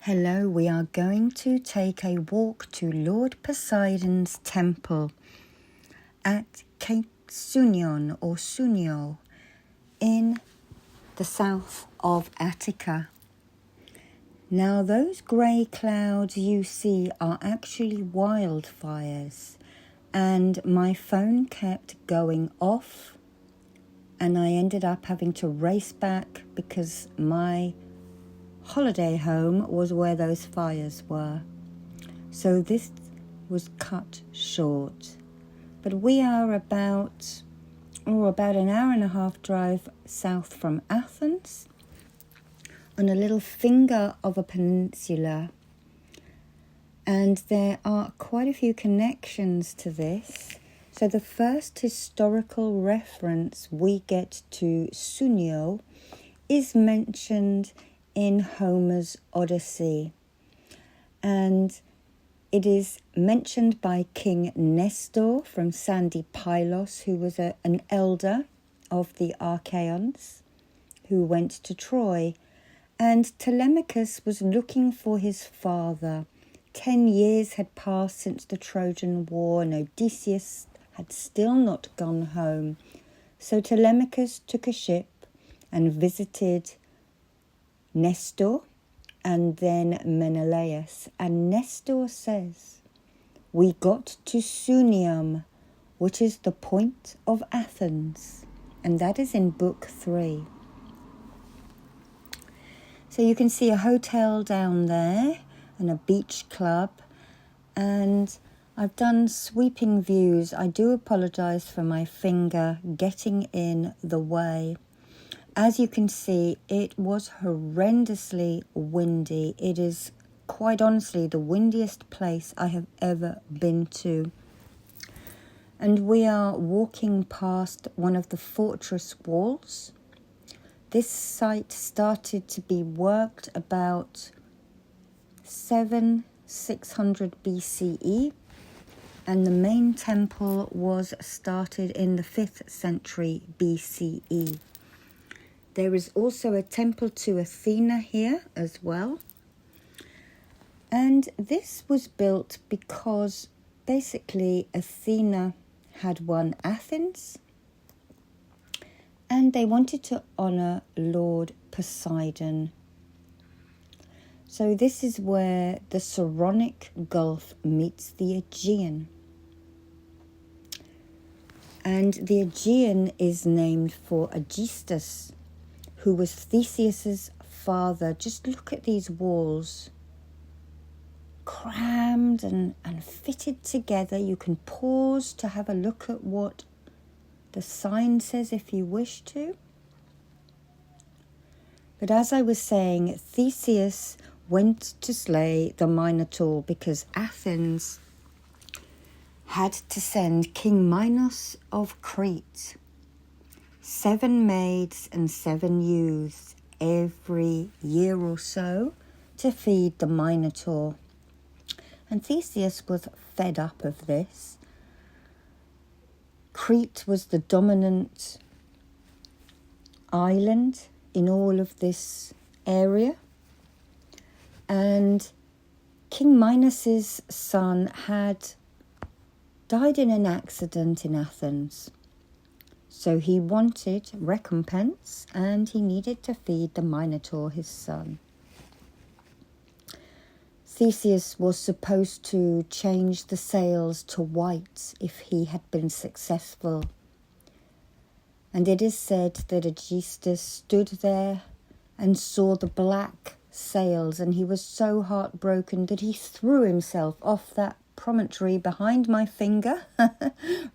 Hello, we are going to take a walk to Lord Poseidon's temple at Cape Sounion or Sounio in the south of Attica. Now those grey clouds you see are actually wildfires, and my phone kept going off and I ended up having to race back because my holiday home was where those fires were. So this was cut short. But we are about an hour and a half drive south from Athens on a little finger of a peninsula. And there are quite a few connections to this. So the first historical reference we get to Sounio is mentioned in Homer's Odyssey, and it is mentioned by King Nestor from Sandy Pylos, who was an elder of the Archaeans who went to Troy, and Telemachus was looking for his father. 10 years had passed since the Trojan War and Odysseus had still not gone home, so Telemachus took a ship and visited Nestor and then Menelaus, and Nestor says, "We got to Sounium, which is the point of Athens," and that is in Book 3. So you can see a hotel down there and a beach club, and I've done sweeping views. I do apologise for my finger getting in the way. As you can see, it was horrendously windy. It is quite honestly the windiest place I have ever been to. And we are walking past one of the fortress walls. This site started to be worked about 600 BCE, and the main temple was started in the 5th century BCE. There is also a temple to Athena here as well. And this was built because basically Athena had won Athens and they wanted to honour Lord Poseidon. So this is where the Saronic Gulf meets the Aegean. And the Aegean is named for Aegisthus, who was Theseus's father. Just look at these walls, crammed and fitted together. You can pause to have a look at what the sign says if you wish to. But as I was saying, Theseus went to slay the Minotaur because Athens had to send King Minos of Crete 7 maids and 7 youths every year or so to feed the Minotaur. And Theseus was fed up of this. Crete was the dominant island in all of this area. And King Minos's son had died in an accident in Athens. So he wanted recompense and he needed to feed the Minotaur, his son. Theseus was supposed to change the sails to white if he had been successful. And it is said that Aegisthus stood there and saw the black sails, and he was so heartbroken that he threw himself off that promontory behind my finger,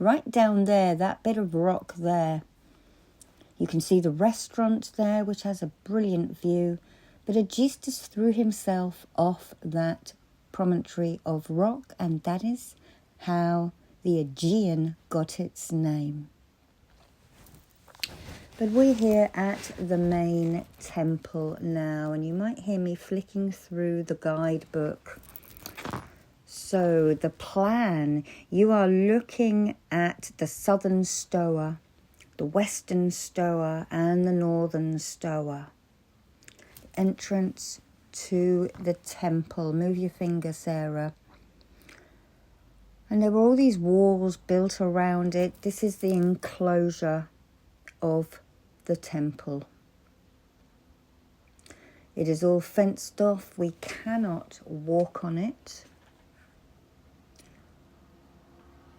right down there, that bit of rock there. You can see the restaurant there, which has a brilliant view, but Aegisthus threw himself off that promontory of rock, and that is how the Aegean got its name. But we're here at the main temple now, and you might hear me flicking through the guidebook. So the plan, you are looking at the southern stoa, the western stoa and the northern stoa. Entrance to the temple. Move your finger, Sarah. And there were all these walls built around it. This is the enclosure of the temple. It is all fenced off. We cannot walk on it.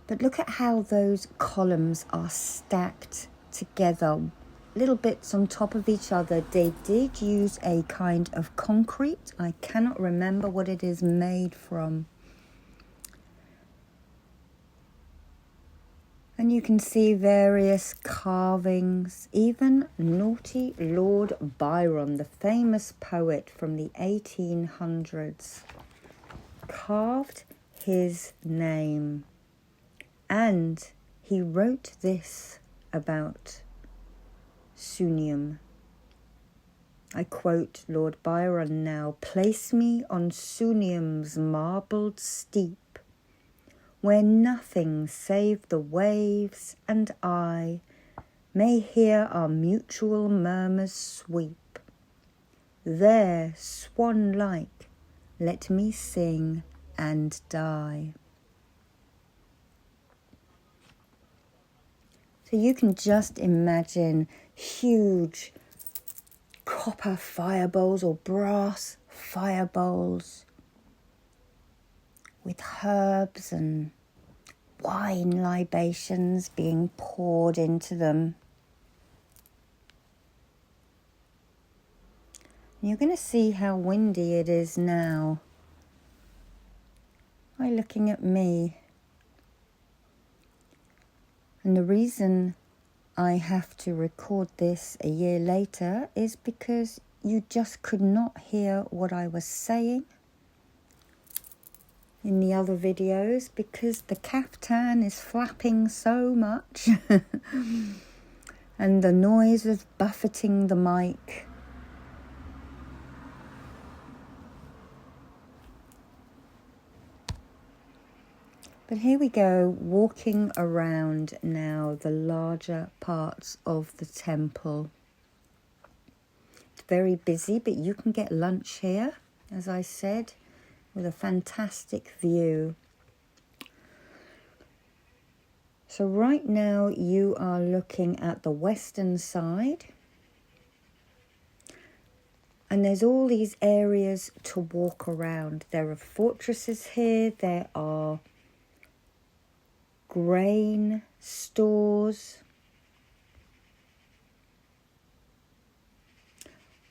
But look at how those columns are stacked together, little bits on top of each other. They did use a kind of concrete. I cannot remember what it is made from. And you can see various carvings. Even naughty Lord Byron, the famous poet from the 1800s, carved his name. And he wrote this about Sounion. I quote Lord Byron now: "Place me on Sounion's marbled steep, where nothing save the waves and I may hear our mutual murmurs sweep. There, swan-like, let me sing and die." So you can just imagine huge copper fire bowls or brass fire bowls with herbs and wine libations being poured into them. You're going to see how windy it is now by looking at me. And the reason I have to record this a year later is because you just could not hear what I was saying in the other videos, because the caftan is flapping so much and the noise of buffeting the mic. But here we go, walking around now the larger parts of the temple. It's very busy, but you can get lunch here, as I said, with a fantastic view. So right now you are looking at the western side, and there's all these areas to walk around. There are fortresses here, there are grain stores,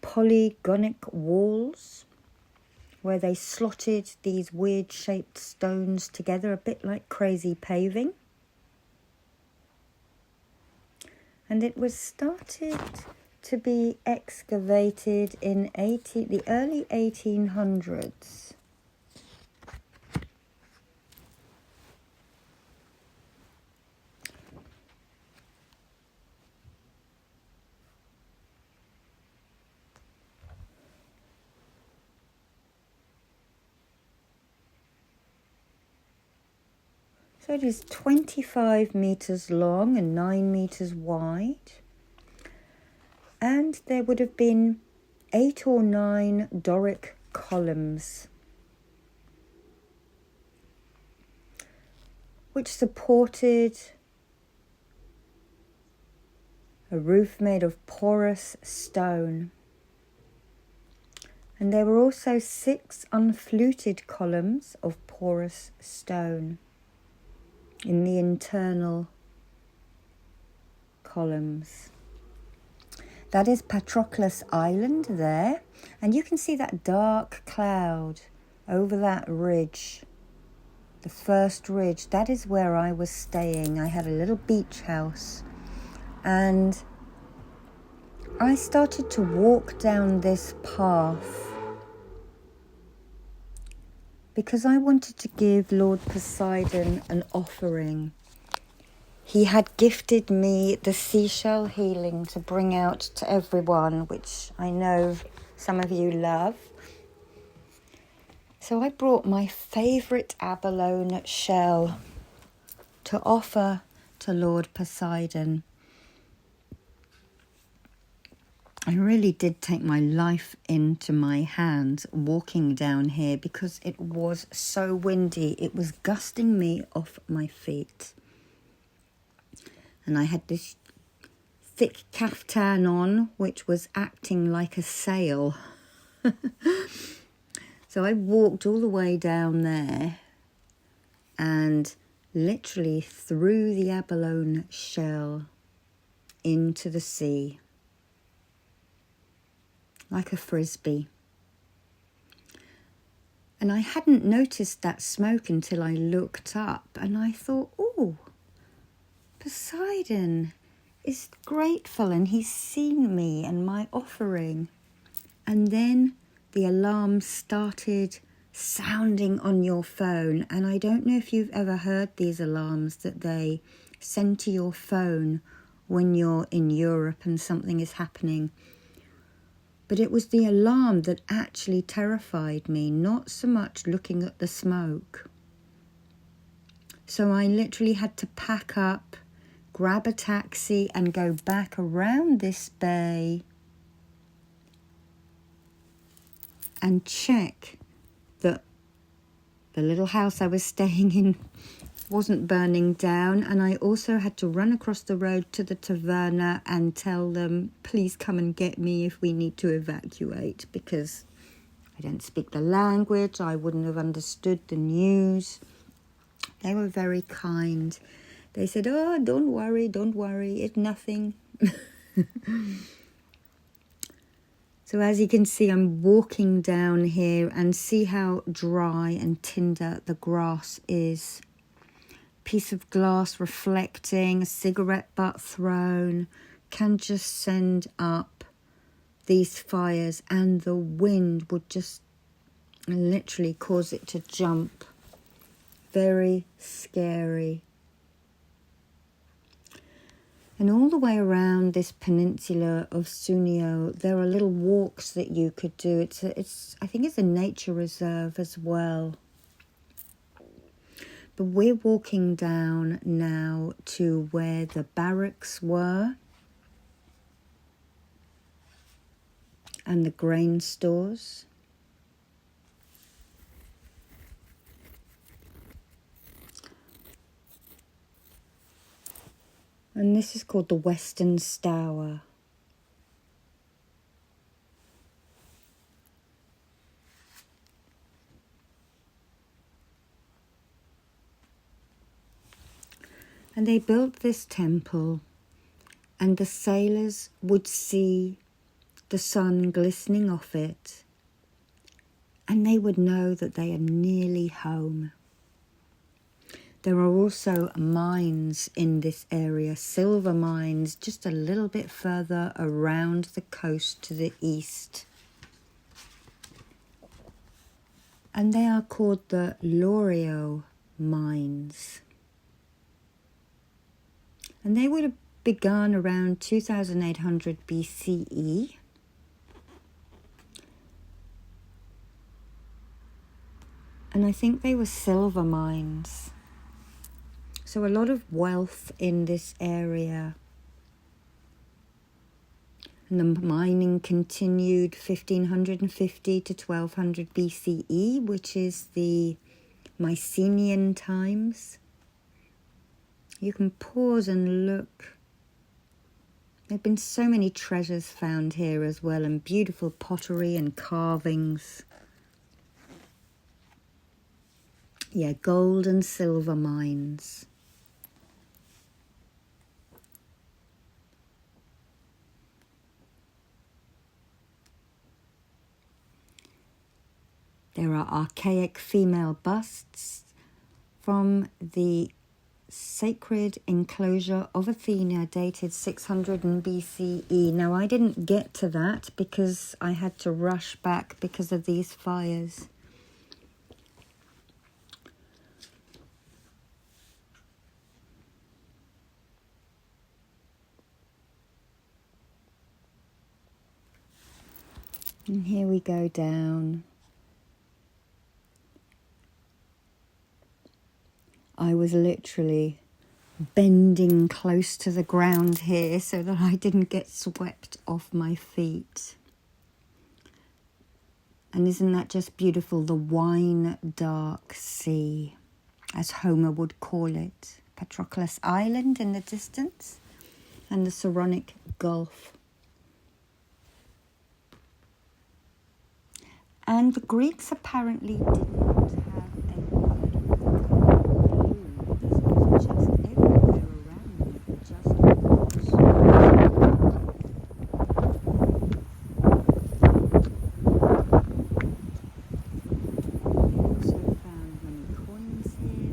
polygonic walls where they slotted these weird shaped stones together, a bit like crazy paving. And it was started to be excavated in the early 1800s. So it is 25 meters long and 9 meters wide. And there would have been 8 or 9 Doric columns, which supported a roof made of porous stone. And there were also 6 unfluted columns of porous stone in the internal columns. That is Patroclus Island there, and you can see that dark cloud over that ridge, the first ridge. That is where I was staying. I had a little beach house, and I started to walk down this path because I wanted to give Lord Poseidon an offering. He had gifted me the seashell healing to bring out to everyone, which I know some of you love. So I brought my favourite abalone shell to offer to Lord Poseidon. I really did take my life into my hands walking down here because it was so windy. It was gusting me off my feet. And I had this thick caftan on, which was acting like a sail. So I walked all the way down there and literally threw the abalone shell into the sea like a frisbee. And I hadn't noticed that smoke until I looked up and I thought, oh, Poseidon is grateful and he's seen me and my offering. And then the alarm started sounding on your phone. And I don't know if you've ever heard these alarms that they send to your phone when you're in Europe and something is happening. But it was the alarm that actually terrified me, not so much looking at the smoke. So I literally had to pack up, grab a taxi and go back around this bay and check that the little house I was staying in wasn't burning down. And I also had to run across the road to the taverna and tell them, please come and get me if we need to evacuate, because I don't speak the language. I wouldn't have understood the news. They were very kind. They said, oh, don't worry, it's nothing. So as you can see, I'm walking down here and see how dry and tender the grass is. Piece of glass reflecting, a cigarette butt thrown, can just send up these fires, and the wind would just literally cause it to jump. Very scary. And all the way around this peninsula of Sounion, there are little walks that you could do. I think it's a nature reserve as well. But we're walking down now to where the barracks were and the grain stores. And this is called the Western Stour. And they built this temple, and the sailors would see the sun glistening off it, and they would know that they are nearly home. There are also mines in this area, silver mines, just a little bit further around the coast to the east. And they are called the Lorio mines. And they would have begun around 2800 BCE. And I think they were silver mines. So a lot of wealth in this area. And the mining continued 1550 to 1200 BCE, which is the Mycenaean times. You can pause and look. There have been so many treasures found here as well, and beautiful pottery and carvings. Yeah, gold and silver mines. There are archaic female busts from the sacred enclosure of Athena dated 600 BCE. Now, I didn't get to that because I had to rush back because of these fires. And here we go down. I was literally bending close to the ground here so that I didn't get swept off my feet. And isn't that just beautiful? The wine dark sea, as Homer would call it. Patroclus Island in the distance, and the Saronic Gulf. And the Greeks apparently did not have a word for the color blue. This was just everywhere around me, just also found many coins here.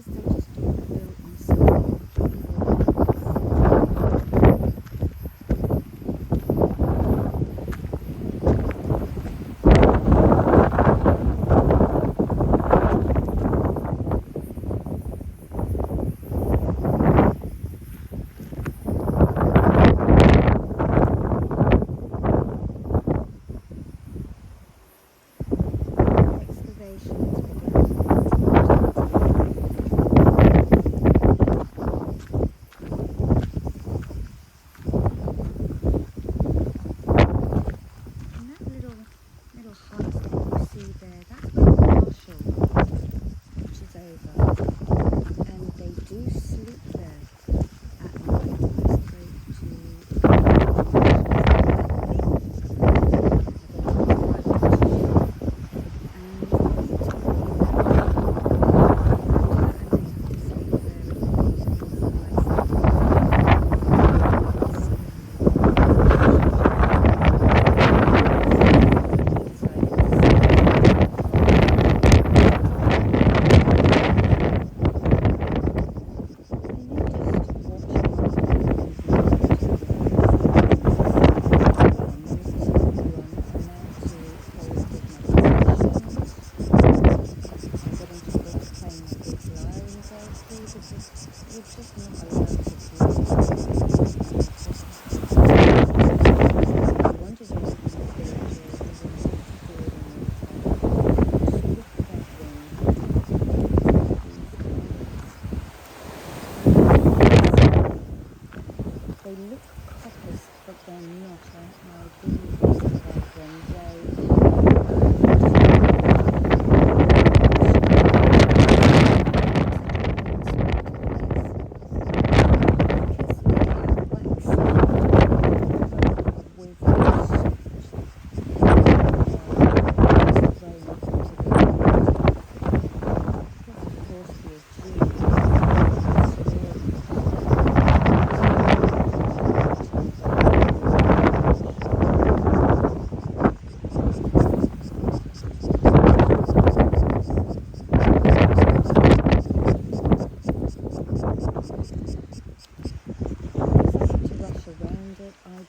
Statues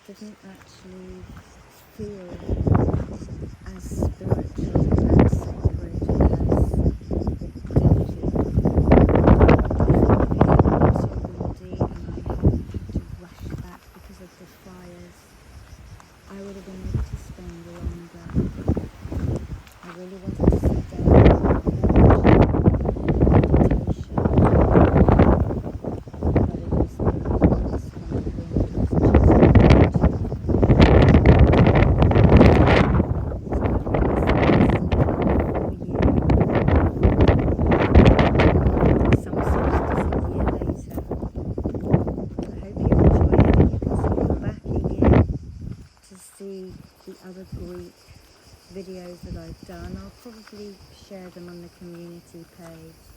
didn't actually feel as spiritual and sacred as it did see the other Greek videos that I've done. I'll probably share them on the community page.